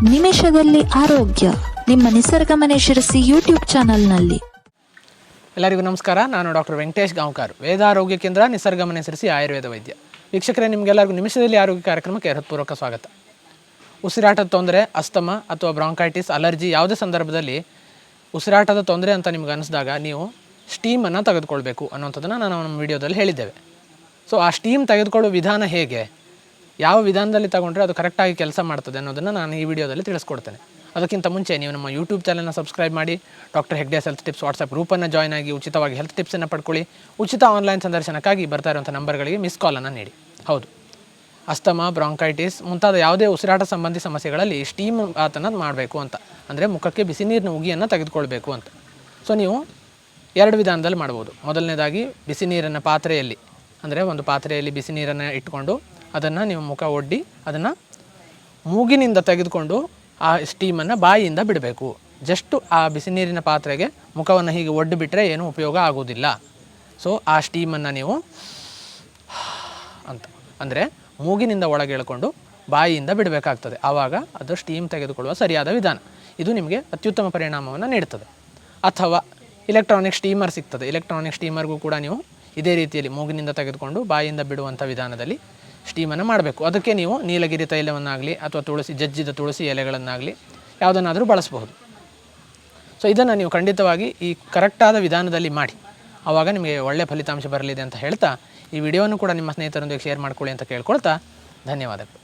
ನಿಮಿಷದಲ್ಲಿ ಆರೋಗ್ಯ ನಿಮ್ಮ ನಿಸರ್ಗ ಮನೆ ಶಿರಸಿ ಯೂಟ್ಯೂಬ್ ಚಾನಲ್ನಲ್ಲಿ. ಎಲ್ಲರಿಗೂ ನಮಸ್ಕಾರ. ನಾನು ಡಾಕ್ಟರ್ ವೆಂಕಟೇಶ್ ಗಾಂವ್ಕರ್, ವೇದ ಆರೋಗ್ಯ ಕೇಂದ್ರ, ನಿಸರ್ಗ ಮನೆ ಶಿರಸಿ ಆಯುರ್ವೇದ ವೈದ್ಯ. ವೀಕ್ಷಕರೇ, ನಿಮಗೆಲ್ಲರಿಗೂ ನಿಮಿಷದಲ್ಲಿ ಆರೋಗ್ಯ ಕಾರ್ಯಕ್ರಮಕ್ಕೆ ಹೃತ್ಪೂರ್ವಕ ಸ್ವಾಗತ. ಉಸಿರಾಟದ ತೊಂದರೆ, ಅಸ್ತಮ ಅಥವಾ ಬ್ರಾಂಕೈಟಿಸ್, ಅಲರ್ಜಿ ಯಾವುದೇ ಸಂದರ್ಭದಲ್ಲಿ ಉಸಿರಾಟದ ತೊಂದರೆ ಅಂತ ನಿಮ್ಗೆ ಅನಿಸಿದಾಗ ನೀವು ಸ್ಟೀಮನ್ನು ತೆಗೆದುಕೊಳ್ಬೇಕು ಅನ್ನೋಂಥದ್ದನ್ನು ನಾನು ನಮ್ಮ ವಿಡಿಯೋದಲ್ಲಿ ಹೇಳಿದ್ದೇವೆ. ಸೊ ಆ ಸ್ಟೀಮ್ ತೆಗೆದುಕೊಳ್ಳೋ ವಿಧಾನ ಹೇಗೆ, ಯಾವ ವಿಧಾನದಲ್ಲಿ ತಗೊಂಡ್ರೆ ಅದು ಕರೆಕ್ಟಾಗಿ ಕೆಲಸ ಮಾಡ್ತದೆ ಅನ್ನೋದನ್ನು ನಾನು ಈ ವಿಡಿಯೋದಲ್ಲಿ ತಿಳಿಸ್ಕೊಡ್ತೇನೆ. ಅದಕ್ಕಿಂತ ಮುಂಚೆ ನೀವು ನಮ್ಮ ಯೂಟ್ಯೂಬ್ ಚಾನಲ್ನ ಸಬ್ಸ್ಕ್ರೈಬ್ ಮಾಡಿ, doctor Hegde's health tips WhatsApp ಗ್ರೂಪನ್ನು ಜಾಯ್ನ್ ಆಗಿ ಉಚಿತವಾಗಿ ಹೆಲ್ತ್ ಟಿಪ್ಸನ್ನು ಪಡ್ಕೊಳ್ಳಿ. ಉಚಿತ ಆನ್ಲೈನ್ ಸಂದರ್ಶನಕ್ಕಾಗಿ ಬರ್ತಾ ಇರುವಂಥ ನಂಬರ್ಗಳಿಗೆ ಮಿಸ್ ಕಾಲನ್ನು ನೀಡಿ. ಹೌದು, ಅಸ್ತಮ, ಬ್ರಾಂಕೈಟಿಸ್ ಮುಂತಾದ ಯಾವುದೇ ಉಸಿರಾಟ ಸಂಬಂಧಿ ಸಮಸ್ಯೆಗಳಲ್ಲಿ ಸ್ಟೀಮ್ ಬಾತನ್ನು ಮಾಡಬೇಕು ಅಂತ, ಅಂದರೆ ಮುಖಕ್ಕೆ ಬಿಸಿ ನೀರಿನ ಉಗಿಯನ್ನು ತೆಗೆದುಕೊಳ್ಬೇಕು ಅಂತ. ಸೊ ನೀವು ಎರಡು ವಿಧಾನದಲ್ಲಿ ಮಾಡ್ಬೋದು. ಮೊದಲನೇದಾಗಿ ಬಿಸಿ ನೀರನ್ನು ಪಾತ್ರೆಯಲ್ಲಿ, ಅಂದರೆ ಒಂದು ಪಾತ್ರೆಯಲ್ಲಿ ಬಿಸಿ ನೀರನ್ನು ಇಟ್ಕೊಂಡು ಅದನ್ನು ನೀವು ಮುಖ ಒಡ್ಡಿ ಅದನ್ನು ಮೂಗಿನಿಂದ ತೆಗೆದುಕೊಂಡು ಆ ಸ್ಟೀಮನ್ನು ಬಾಯಿಯಿಂದ ಬಿಡಬೇಕು. ಜಸ್ಟು ಆ ಬಿಸಿ ನೀರಿನ ಪಾತ್ರೆಗೆ ಮುಖವನ್ನು ಹೀಗೆ ಒಡ್ಡು ಬಿಟ್ಟರೆ ಏನೂ ಉಪಯೋಗ ಆಗೋದಿಲ್ಲ. ಸೊ ಆ ಸ್ಟೀಮನ್ನು ನೀವು ಅಂತ ಅಂದರೆ ಮೂಗಿನಿಂದ ಒಳಗೆ ಎಳ್ಕೊಂಡು ಬಾಯಿಯಿಂದ ಬಿಡಬೇಕಾಗ್ತದೆ. ಆವಾಗ ಅದು ಸ್ಟೀಮ್ ತೆಗೆದುಕೊಳ್ಳುವ ಸರಿಯಾದ ವಿಧಾನ. ಇದು ನಿಮಗೆ ಅತ್ಯುತ್ತಮ ಪರಿಣಾಮವನ್ನು ನೀಡುತ್ತದೆ. ಅಥವಾ ಇಲೆಕ್ಟ್ರಾನಿಕ್ ಸ್ಟೀಮರ್ ಸಿಗ್ತದೆ. ಇಲೆಕ್ಟ್ರಾನಿಕ್ ಸ್ಟೀಮರ್ಗೂ ಕೂಡ ನೀವು ಇದೇ ರೀತಿಯಲ್ಲಿ ಮೂಗಿನಿಂದ ತೆಗೆದುಕೊಂಡು ಬಾಯಿಯಿಂದ ಬಿಡುವಂಥ ವಿಧಾನದಲ್ಲಿ ಸ್ಟೀಮನ್ನು ಮಾಡಬೇಕು. ಅದಕ್ಕೆ ನೀವು ನೀಲಗಿರಿ ತೈಲವನ್ನಾಗಲಿ ಅಥವಾ ಜಜ್ಜಿದ ತುಳಸಿ ಎಲೆಗಳನ್ನಾಗಲಿ ಯಾವುದನ್ನಾದರೂ ಬಳಸಬಹುದು. ಸೊ ಇದನ್ನು ನೀವು ಖಂಡಿತವಾಗಿ ಈ ಕರೆಕ್ಟಾದ ವಿಧಾನದಲ್ಲಿ ಮಾಡಿ, ಆವಾಗ ನಿಮಗೆ ಒಳ್ಳೆಯ ಫಲಿತಾಂಶ ಬರಲಿದೆ ಅಂತ ಹೇಳ್ತಾ ಈ ವಿಡಿಯೋವನ್ನು ಕೂಡ ನಿಮ್ಮ ಸ್ನೇಹಿತರೊಂದಿಗೆ ಶೇರ್ ಮಾಡ್ಕೊಳ್ಳಿ ಅಂತ ಕೇಳ್ಕೊಳ್ತಾ ಧನ್ಯವಾದಗಳು.